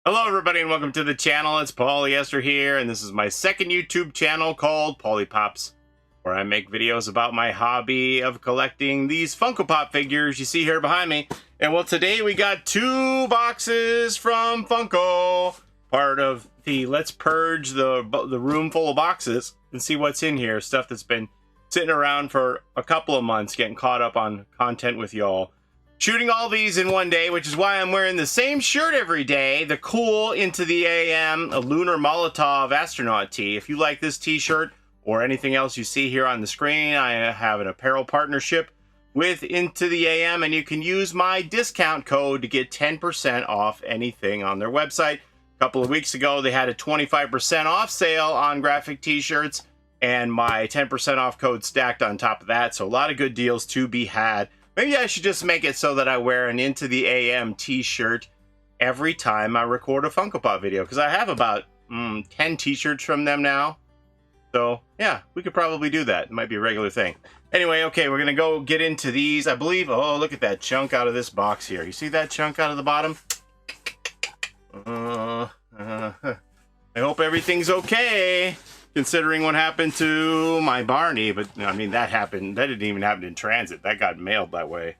Hello everybody and welcome to the channel. It's Paulie ESTHER here, and this is my second YouTube channel called Paulie Pops, where I make videos about my hobby of collecting these Funko Pop figures you see here behind me. And well, today we got 2 boxes from Funko, part of the Let's Purge the room full of boxes and see what's in here. Stuff that's been sitting around for a couple of months, getting caught up on content with y'all. Shooting all these in one day, which is why I'm wearing the same shirt every day, the cool Into the AM, a Lunar Molotov astronaut tee. If you like this t-shirt or anything else you see here on the screen, I have an apparel partnership with Into the AM, and you can use my discount code to get 10% off anything on their website. A couple of weeks ago, they had a 25% off sale on graphic t-shirts, and my 10% off code stacked on top of that, so a lot of good deals to be had. Maybe I should just make it so that I wear an Into the AM t-shirt every time I record a Funko Pop video, because I have about 10 t-shirts from them now. So yeah, we could probably do that. It might be a regular thing. Anyway, okay, we're gonna go get into these. I believe, oh, look at that chunk out of this box here. You see that chunk out of the bottom? I hope everything's okay, considering what happened to my Barney. But I mean, that didn't even happen in transit. That got mailed that way.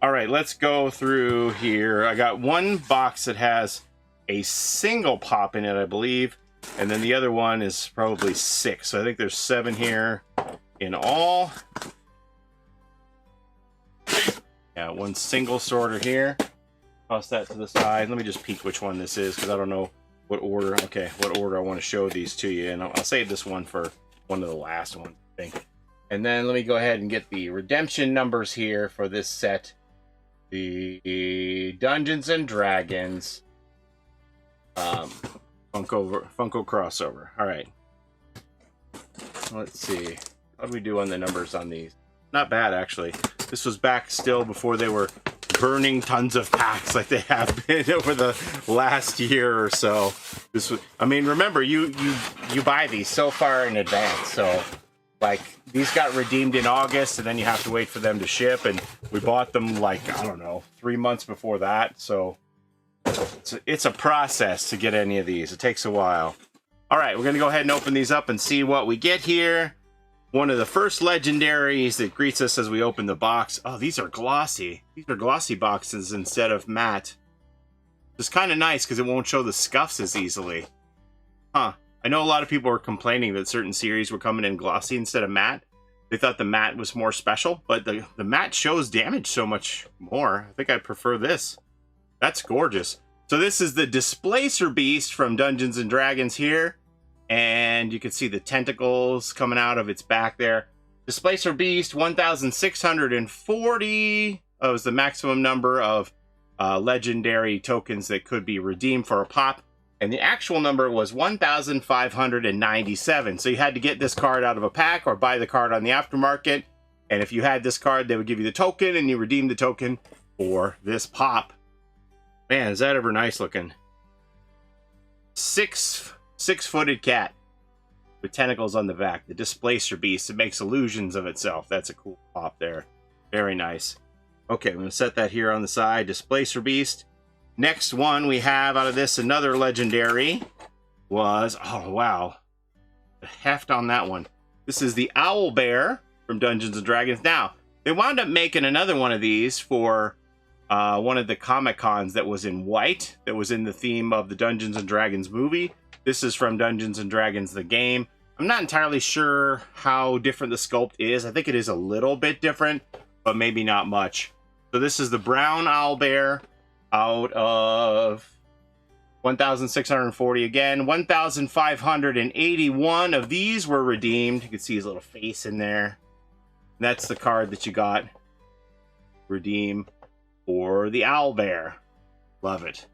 All right, let's go through here. I got one box that has a single pop in it, I believe, and then the other one is probably 6. So I think there's 7 here in all. Yeah, one single sorter here. Toss that to the side. Let me just peek which one this is, because I don't know what order. Okay, what order I want to show these to you, and I'll save this one for one of the last ones, I think. And then let me go ahead and get the redemption numbers here for this set. The Dungeons and Dragons Funko crossover. All right. Let's see. How do we do on the numbers on these? Not bad, actually. This was back still before they were burning tons of packs like they have been over the last year or so. This was, I mean, remember, you buy these so far in advance, so like these got redeemed in August, and then you have to wait for them to ship, and we bought them like, I don't know, 3 months before that. So it's a process to get any of these. It takes a while. All right, we're gonna go ahead and open these up and see what we get here. One of the first legendaries that greets us as we open the box. Oh, these are glossy. These are glossy boxes instead of matte. It's kind of nice because it won't show the scuffs as easily. Huh. I know a lot of people were complaining that certain series were coming in glossy instead of matte. They thought the matte was more special, but the matte shows damage so much more. I think I prefer this. That's gorgeous. So this is the Displacer Beast from Dungeons and Dragons here. And you can see the tentacles coming out of its back there. Displacer Beast, 1,640 was the maximum number of legendary tokens that could be redeemed for a pop. And the actual number was 1,597. So you had to get this card out of a pack or buy the card on the aftermarket. And if you had this card, they would give you the token, and you redeem the token for this pop. Man, is that ever nice looking. Six-footed cat with tentacles on the back. The Displacer Beast. It makes illusions of itself. That's a cool pop there. Very nice. Okay, I'm going to set that here on the side. Displacer Beast. Next one we have out of this, another legendary, was, oh wow, the heft on that one. This is the Owl Bear from Dungeons and Dragons. Now, they wound up making another one of these for one of the Comic-Cons that was in white, that was in the theme of the Dungeons and Dragons movie. This is from Dungeons and Dragons the game. I'm not entirely sure how different the sculpt is. I think it is a little bit different, but maybe not much. So this is the brown owl bear out of 1,640 again. 1,581 of these were redeemed. You can see his little face in there. That's the card that you got. Redeem for the owl bear. Love it.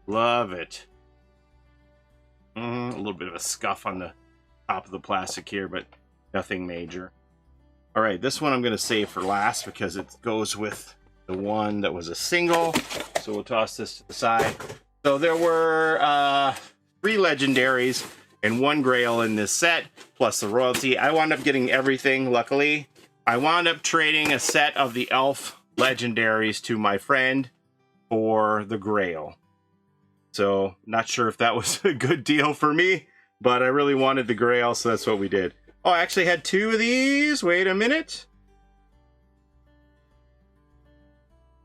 Love it. A little bit of a scuff on the top of the plastic here, but nothing major. All right, this one I'm going to save for last because it goes with the one that was a single. So we'll toss this to the side. So there were 3 legendaries and 1 Grail in this set, plus the royalty. I wound up getting everything, luckily. I wound up trading a set of the elf legendaries to my friend for the Grail. So not sure if that was a good deal for me, but I really wanted the Grail, so that's what we did. Oh, I actually had 2 of these. Wait a minute.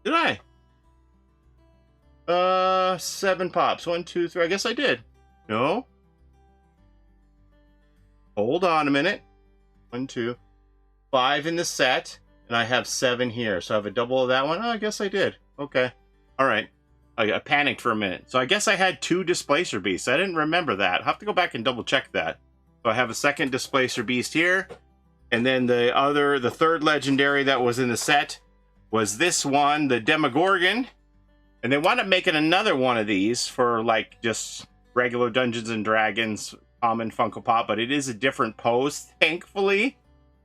Did I? 7 pops. 1, 2, 3. I guess I did. No. Hold on a minute. 1, 2, 5 in the set, and I have 7 here. So I have a double of that one. Oh, I guess I did. Okay. All right. I panicked for a minute. So I guess I had 2 Displacer Beasts. I didn't remember that. I'll have to go back and double check that. So I have a second Displacer Beast here. And then the third legendary that was in the set was this one, the Demogorgon. And they wound up making another one of these for like just regular Dungeons and Dragons common Funko Pop, but it is a different pose, thankfully.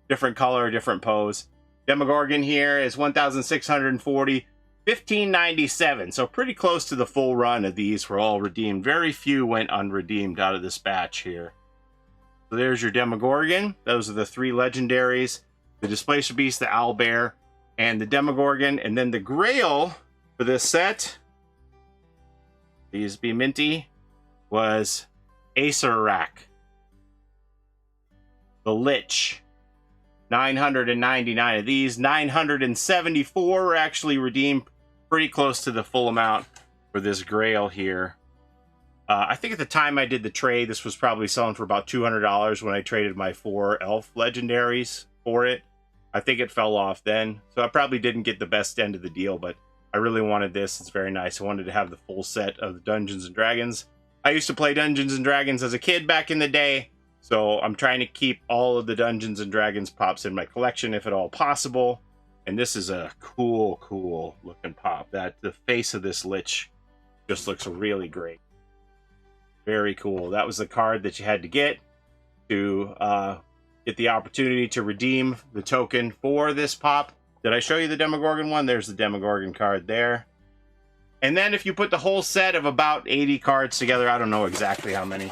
Different color, different pose. Demogorgon here is 1,640, 1597. So pretty close to the full run of these were all redeemed. Very few went unredeemed out of this batch here. So there's your Demogorgon. Those are the 3 legendaries. The Displacer Beast, the Owlbear, and the Demogorgon. And then the Grail for this set, these be minty, was Acererak the Lich. 999 of these. 974 were actually redeemed. Pretty close to the full amount for this Grail here. I think at the time I did the trade, this was probably selling for about $200 when I traded my 4 elf legendaries for it. I think it fell off then, so I probably didn't get the best end of the deal, but I really wanted this. It's very nice. I wanted to have the full set of the Dungeons and Dragons. I used to play Dungeons and Dragons as a kid back in the day, so I'm trying to keep all of the Dungeons and Dragons pops in my collection if at all possible. And this is a cool looking pop. The face of this Lich just looks really great. Very cool. That was the card that you had to get to get the opportunity to redeem the token for this pop. Did I show you the Demogorgon one? There's the Demogorgon card there. And then if you put the whole set of about 80 cards together, I don't know exactly how many,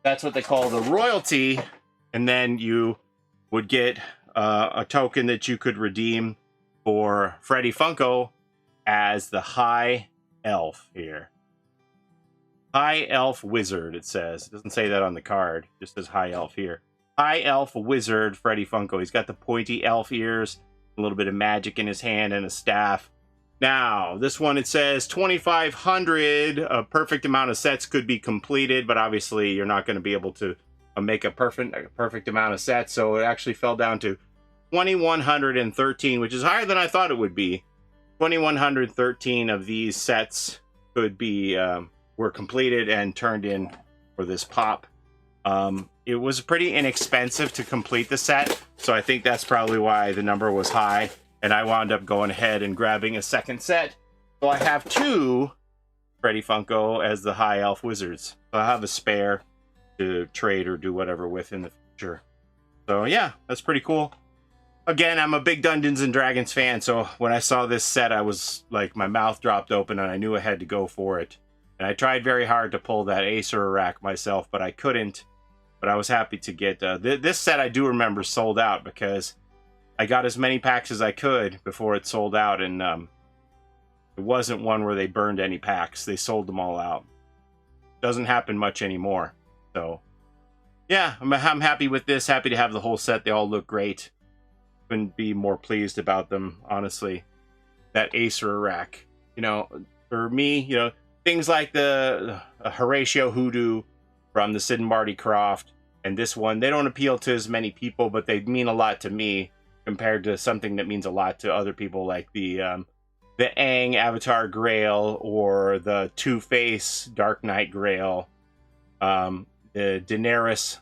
that's what they call the royalty. And then you would get a token that you could redeem for Freddy Funko as the High Elf here. High Elf Wizard, it says. It doesn't say that on the card. It just says High Elf here. High Elf Wizard Freddy Funko. He's got the pointy elf ears, a little bit of magic in his hand, and a staff. Now, this one, it says 2,500. A perfect amount of sets could be completed, but obviously you're not going to be able to make a perfect amount of sets, so it actually fell down to 2,113, which is higher than I thought it would be. 2,113 of these sets could be were completed and turned in for this pop. It was pretty inexpensive to complete the set, so I think that's probably why the number was high, and I wound up going ahead and grabbing a second set. So I have 2 Freddy Funko as the High Elf Wizards. So I have a spare to trade or do whatever with in the future. So yeah, that's pretty cool. Again, I'm a big Dungeons and Dragons fan, so when I saw this set, I was like, my mouth dropped open and I knew I had to go for it. And I tried very hard to pull that Acererak myself, but I couldn't. But I was happy to get this set. I do remember sold out because I got as many packs as I could before it sold out, and it wasn't one where they burned any packs. They sold them all out. Doesn't happen much anymore. So yeah, I'm happy with this. Happy to have the whole set. They all look great. Couldn't be more pleased about them, honestly. That Acererak, you know, for me, you know, things like the Horatio Hoodoo from the Sid and Marty Croft and this one, they don't appeal to as many people, but they mean a lot to me compared to something that means a lot to other people, like the Aang Avatar Grail or the Two-Face Dark Knight Grail, the Daenerys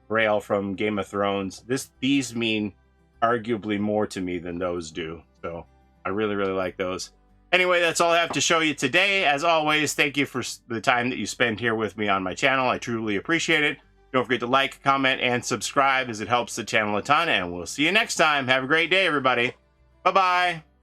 Grail from Game of Thrones. These mean arguably more to me than those do, so I really like those. Anyway, that's all I have to show you today. As always, thank you for the time that you spend here with me on my channel. I truly appreciate it. Don't forget to like, comment, and subscribe, as it helps the channel a ton, and we'll see you next time. Have a great day, everybody. Bye-bye.